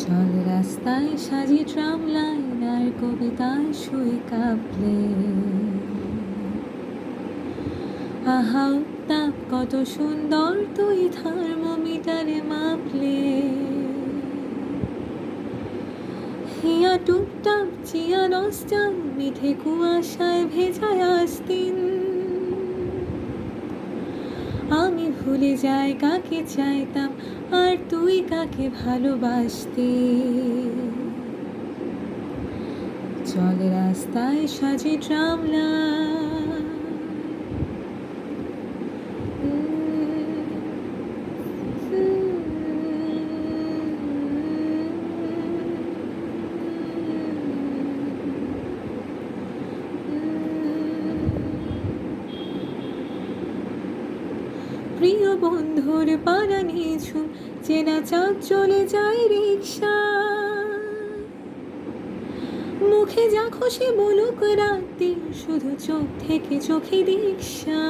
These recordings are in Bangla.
চল রাস্তায় সাজি ট্রাম লাইন আর কবিতায় শুয়ে কাঁপলে আহা উত্তাপ কত সুন্দর তুই থার্মোমিটারে মাপলে হিয়া টুপটাপ চিয়া নস্টাল মিঠে কুয়াশায় ভেজায় আস্তিন আমি ভুলে যাই কাকে চাইতাম আর তুই কাকে ভালোবাসতি চল রাস্তায় সাজি ট্রাম লাইন প্রিয় বন্ধুর পাড়া নিয়েছু চেনা চাঁদ চলে যায় রিক্সা মুখে যা খুশি বলুক রাত্রি শুধু চোখ থেকে চোখে দীক্ষা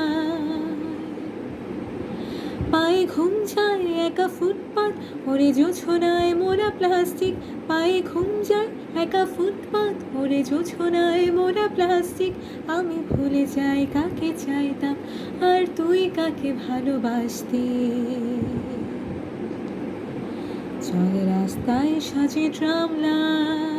পায়ে ঘুম যায় একা ফুটপাত ওরে জোছনায় মোরা প্লাস্টিক পায়ে ঘুম যায় একা ফুটপাত ওরে জোছনায় মোরা প্লাস্টিক আমি ভুলে যাই কাকে চাইতাম আর তুই কাকে ভালোবাসতি চল রাস্তায় সাজে ট্রাম লাইন